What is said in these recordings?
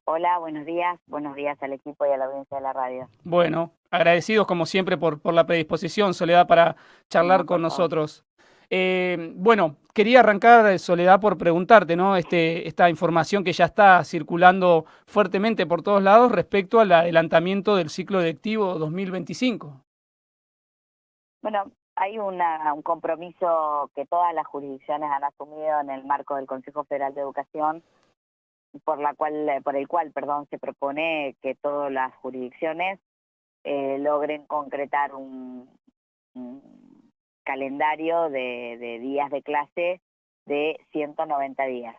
Hola, buenos días al equipo y a la audiencia de la radio. Bueno, agradecidos como siempre por la predisposición, Soledad, para charlar No, con por favor. nosotros. Bueno, quería arrancar, Soledad, por preguntarte, ¿no? Esta información que ya está circulando fuertemente por todos lados respecto al adelantamiento del ciclo lectivo 2025. Bueno, hay un compromiso que todas las jurisdicciones han asumido en el marco del Consejo Federal de Educación, por el cual, perdón, se propone que todas las jurisdicciones logren concretar un calendario de días de clase de 190 días.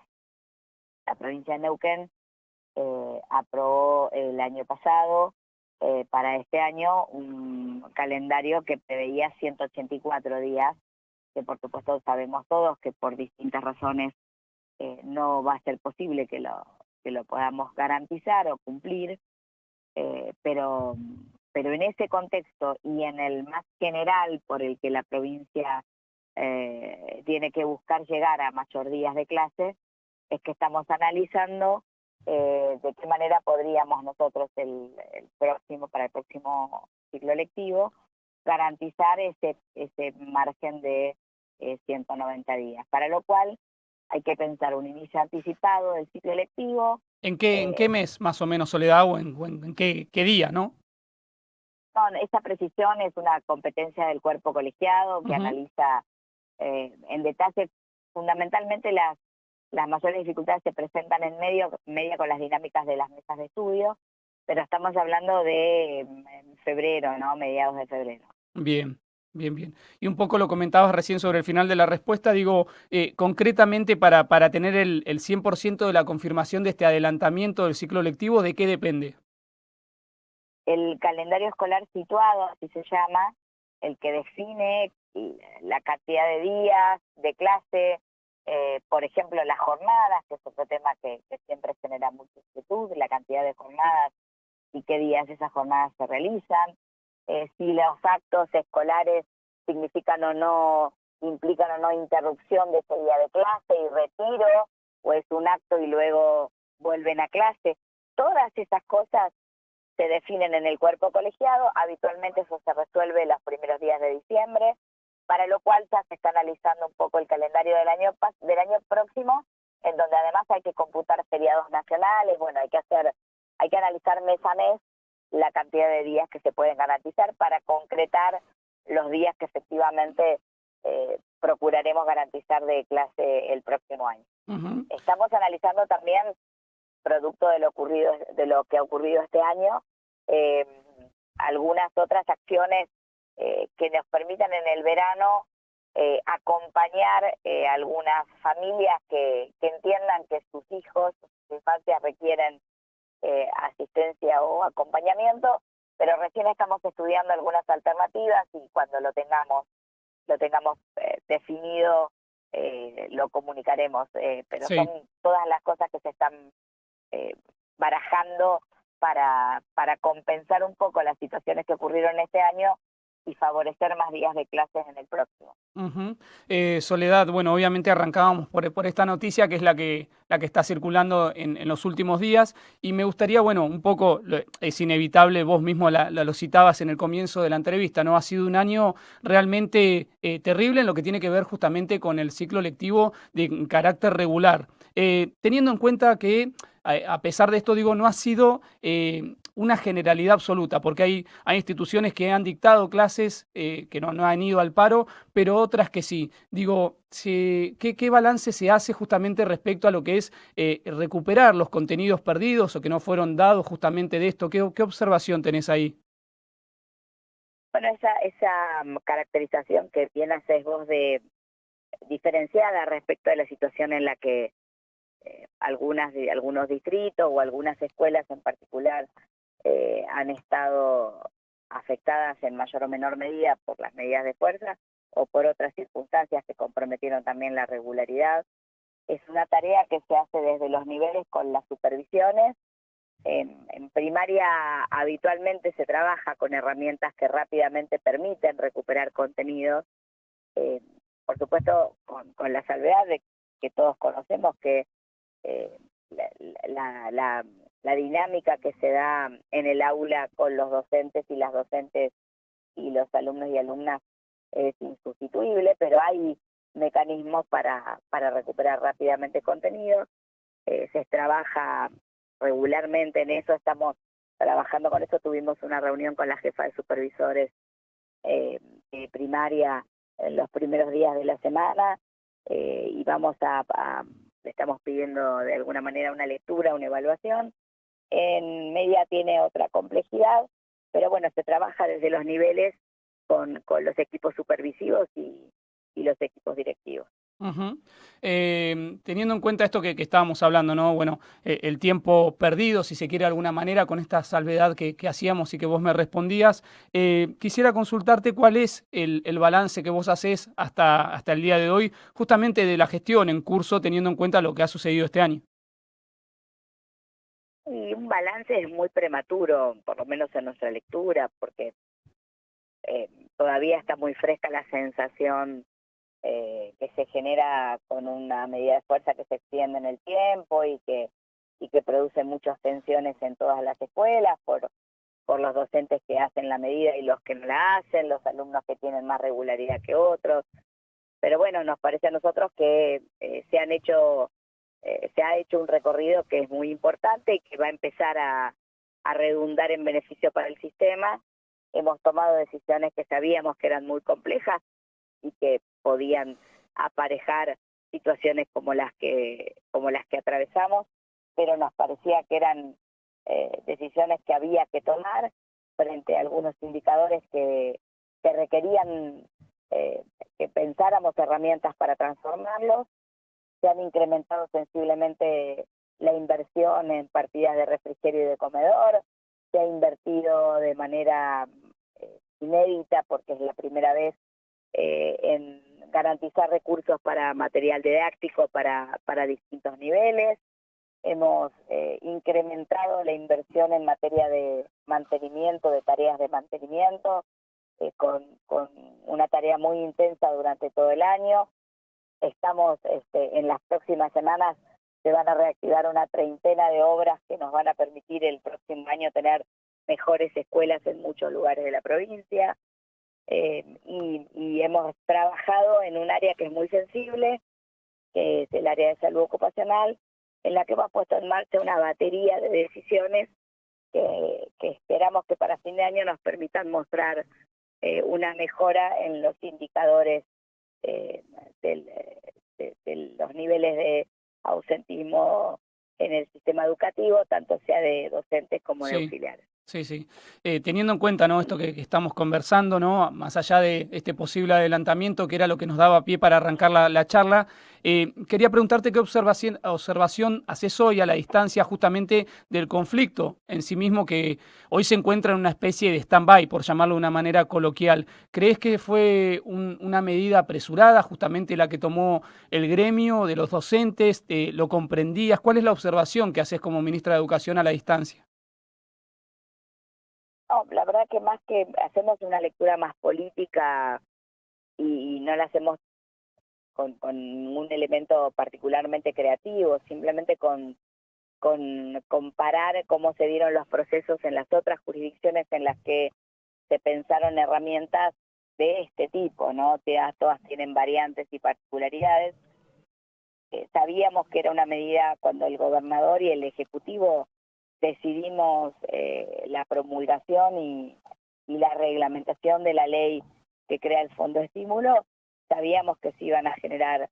La provincia de Neuquén aprobó el año pasado para este año un calendario que preveía 184 días, que por supuesto sabemos todos que por distintas razones no va a ser posible que lo podamos garantizar o cumplir, pero en ese contexto y en el más general por el que la provincia tiene que buscar llegar a mayor días de clase, es que estamos analizando de qué manera podríamos nosotros para el próximo ciclo lectivo garantizar ese margen de 190 días, para lo cual hay que pensar un inicio anticipado del ciclo lectivo. ¿En qué mes más o menos, Soledad, o en qué día, no? Esa precisión es una competencia del cuerpo colegiado que Ujú. analiza en detalle. Fundamentalmente las mayores dificultades se presentan media con las dinámicas de las mesas de estudio, pero estamos hablando de febrero, ¿no? Mediados de febrero. Bien, bien, bien. Y un poco lo comentabas recién sobre el final de la respuesta, digo, concretamente para tener el 100% de la confirmación de este adelantamiento del ciclo lectivo, ¿de qué depende? El calendario escolar situado, así se llama, el que define la cantidad de días de clase, por ejemplo, las jornadas, que es otro tema que siempre genera mucha inquietud, la cantidad de jornadas y qué días esas jornadas se realizan, si los actos escolares significan o no, implican o no interrupción de ese día de clase y retiro, o es un acto y luego vuelven a clase. Todas esas cosas se definen en el cuerpo colegiado. Habitualmente eso se resuelve los primeros días de diciembre, para lo cual ya se está analizando un poco el calendario del año próximo, en donde además hay que computar feriados nacionales. Bueno, hay que analizar mes a mes la cantidad de días que se pueden garantizar para concretar los días que efectivamente procuraremos garantizar de clase el próximo año. Ujú. Estamos analizando también, producto de lo que ha ocurrido este año, eh, algunas otras acciones que nos permitan en el verano acompañar algunas familias que entiendan que sus hijos, sus infancias requieren asistencia o acompañamiento, pero recién estamos estudiando algunas alternativas y cuando lo tengamos definido, lo comunicaremos, pero son Sí. todas las cosas que se están eh, barajando para compensar un poco las situaciones que ocurrieron este año y favorecer más días de clases en el próximo. Ujú. Soledad, bueno, obviamente arrancábamos por esta noticia que es la que está circulando en los últimos días y me gustaría, bueno, un poco, es inevitable, vos mismo lo citabas en el comienzo de la entrevista, ¿no? Ha sido un año realmente terrible en lo que tiene que ver justamente con el ciclo lectivo de carácter regular. Teniendo en cuenta que a pesar de esto, digo, no ha sido una generalidad absoluta, porque hay instituciones que han dictado clases que no han ido al paro, pero otras que sí. Digo, ¿qué balance se hace justamente respecto a lo que es recuperar los contenidos perdidos o que no fueron dados justamente de esto? ¿Qué observación tenés ahí? Bueno, esa caracterización que bien haces vos de diferenciada respecto de la situación en la que algunos distritos o algunas escuelas en particular han estado afectadas en mayor o menor medida por las medidas de fuerza o por otras circunstancias que comprometieron también la regularidad. Es una tarea que se hace desde los niveles con las supervisiones. En primaria habitualmente se trabaja con herramientas que rápidamente permiten recuperar contenidos, eh, por supuesto con la salvedad de que todos conocemos que eh, la la dinámica que se da en el aula con los docentes y las docentes y los alumnos y alumnas es insustituible, pero hay mecanismos para recuperar rápidamente contenidos. Se trabaja regularmente en eso, estamos trabajando con eso. Tuvimos una reunión con la jefa de supervisores de primaria en los primeros días de la semana, y le estamos pidiendo de alguna manera una lectura, una evaluación. En media tiene otra complejidad, pero bueno, se trabaja desde los niveles con los equipos supervisivos y los equipos directivos. Ujú. Teniendo en cuenta esto que estábamos hablando, ¿no? Bueno, el tiempo perdido, si se quiere de alguna manera, con esta salvedad que hacíamos y que vos me respondías, quisiera consultarte cuál es el balance que vos hacés hasta el día de hoy, justamente de la gestión en curso, teniendo en cuenta lo que ha sucedido este año. Y un balance es muy prematuro, por lo menos en nuestra lectura, porque todavía está muy fresca la sensación que se genera con una medida de fuerza que se extiende en el tiempo y que produce muchas tensiones en todas las escuelas por los docentes que hacen la medida y los que no la hacen, los alumnos que tienen más regularidad que otros. Pero bueno, nos parece a nosotros que se ha hecho un recorrido que es muy importante y que va a empezar a redundar en beneficio para el sistema. Hemos tomado decisiones que sabíamos que eran muy complejas y que podían aparejar situaciones como las que atravesamos, pero nos parecía que eran decisiones que había que tomar frente a algunos indicadores que requerían que pensáramos herramientas para transformarlos. Se han incrementado sensiblemente la inversión en partidas de refrigerio y de comedor, se ha invertido de manera inédita, porque es la primera vez, en garantizar recursos para material didáctico para distintos niveles. Hemos incrementado la inversión en materia de mantenimiento, de tareas de mantenimiento, con una tarea muy intensa durante todo el año. Estamos en las próximas semanas se van a reactivar una treintena de obras que nos van a permitir el próximo año tener mejores escuelas en muchos lugares de la provincia. Y hemos trabajado en un área que es muy sensible, que es el área de salud ocupacional, en la que hemos puesto en marcha una batería de decisiones que esperamos que para fin de año nos permitan mostrar una mejora en los indicadores de los niveles de ausentismo en el sistema educativo, tanto sea de docentes como de auxiliares. Sí, sí. Teniendo en cuenta, ¿no?, esto que estamos conversando, ¿no?, más allá de este posible adelantamiento, que era lo que nos daba pie para arrancar la charla, quería preguntarte qué observación haces hoy a la distancia justamente del conflicto en sí mismo, que hoy se encuentra en una especie de stand-by, por llamarlo de una manera coloquial. ¿Crees que fue una medida apresurada justamente la que tomó el gremio de los docentes? ¿Lo comprendías? ¿Cuál es la observación que haces como ministra de Educación a la distancia? No, la verdad que más que hacemos una lectura más política y no la hacemos con un elemento particularmente creativo, simplemente con comparar cómo se dieron los procesos en las otras jurisdicciones en las que se pensaron herramientas de este tipo, ¿no? Todas tienen variantes y particularidades. Sabíamos que era una medida cuando el gobernador y el ejecutivo decidimos la promulgación y la reglamentación de la ley que crea el Fondo de Estímulo. Sabíamos que se iban a generar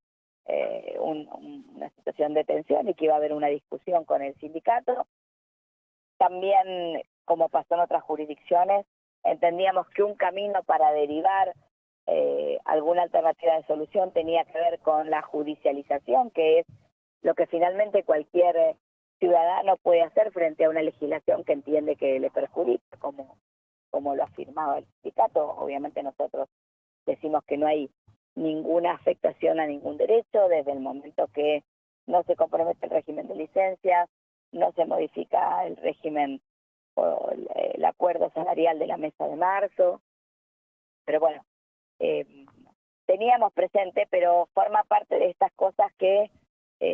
una situación de tensión y que iba a haber una discusión con el sindicato. También, como pasó en otras jurisdicciones, entendíamos que un camino para derivar alguna alternativa de solución tenía que ver con la judicialización, que es lo que finalmente cualquier ciudadano puede hacer frente a una legislación que entiende que le perjudica, como lo afirmaba el sindicato. Obviamente nosotros decimos que no hay ninguna afectación a ningún derecho desde el momento que no se compromete el régimen de licencias, no se modifica el régimen o el acuerdo salarial de la mesa de marzo. Pero bueno, teníamos presente, pero forma parte de estas cosas que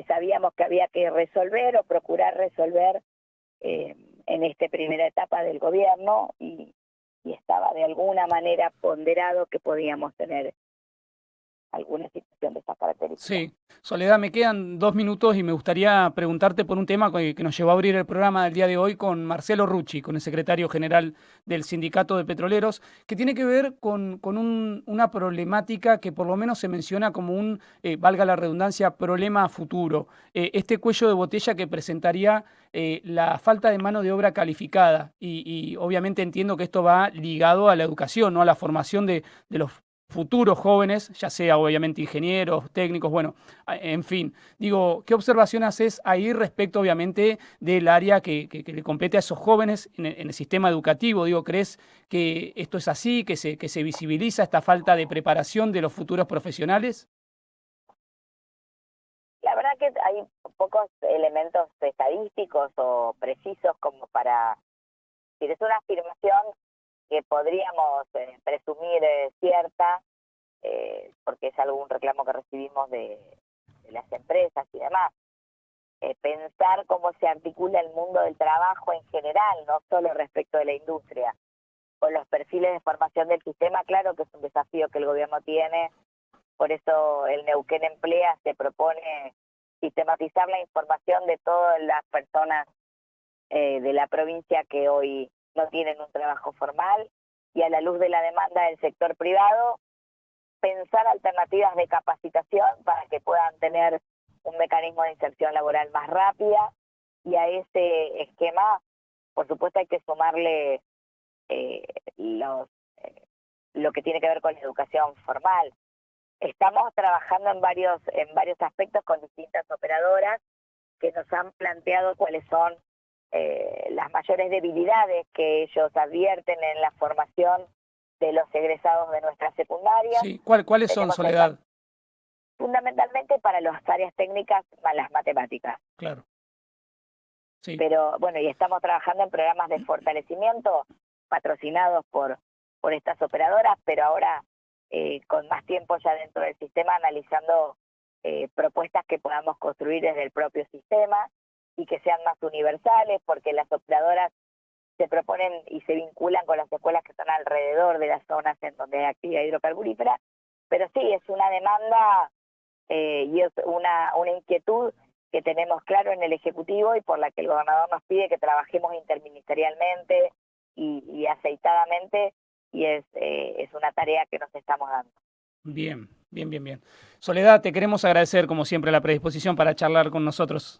sabíamos que había que resolver o procurar resolver en esta primera etapa del gobierno y estaba de alguna manera ponderado que podíamos tener alguna situación de estas características. Sí, Soledad, me quedan 2 minutos y me gustaría preguntarte por un tema que nos llevó a abrir el programa del día de hoy con Marcelo Rucci, con el secretario general del Sindicato de Petroleros, que tiene que ver con una problemática que por lo menos se menciona como un, valga la redundancia, problema a futuro. Este cuello de botella que presentaría la falta de mano de obra calificada y obviamente entiendo que esto va ligado a la educación, ¿no? A la formación de los futuros jóvenes, ya sea obviamente ingenieros, técnicos, bueno, en fin. Digo, ¿qué observación haces ahí respecto obviamente del área que le compete a esos jóvenes en el sistema educativo? Digo, ¿crees que esto es así, que se visibiliza esta falta de preparación de los futuros profesionales? La verdad que hay pocos elementos estadísticos o precisos como para decir, es una afirmación que podríamos presumir cierta, porque es algún reclamo que recibimos de las empresas y demás. Pensar cómo se articula el mundo del trabajo en general, no solo respecto de la industria, con los perfiles de formación del sistema, claro que es un desafío que el gobierno tiene, por eso el Neuquén Emplea se propone sistematizar la información de todas las personas de la provincia que hoy no tienen un trabajo formal, y a la luz de la demanda del sector privado, pensar alternativas de capacitación para que puedan tener un mecanismo de inserción laboral más rápida, y a ese esquema, por supuesto, hay que sumarle lo que tiene que ver con la educación formal. Estamos trabajando en varios aspectos con distintas operadoras que nos han planteado cuáles son las mayores debilidades que ellos advierten en la formación de los egresados de nuestra secundaria. Sí, ¿cuáles son, Soledad? Fundamentalmente para las áreas técnicas, las matemáticas. Claro. Sí. Pero bueno, y estamos trabajando en programas de fortalecimiento patrocinados por estas operadoras, pero ahora con más tiempo ya dentro del sistema, analizando propuestas que podamos construir desde el propio sistema y que sean más universales, porque las operadoras se proponen y se vinculan con las escuelas que están alrededor de las zonas en donde hay actividad hidrocarburífera, pero sí, es una demanda y es una inquietud que tenemos claro en el Ejecutivo y por la que el gobernador nos pide que trabajemos interministerialmente y aceitadamente, y es una tarea que nos estamos dando. Bien, bien, bien, bien. Soledad, te queremos agradecer como siempre la predisposición para charlar con nosotros.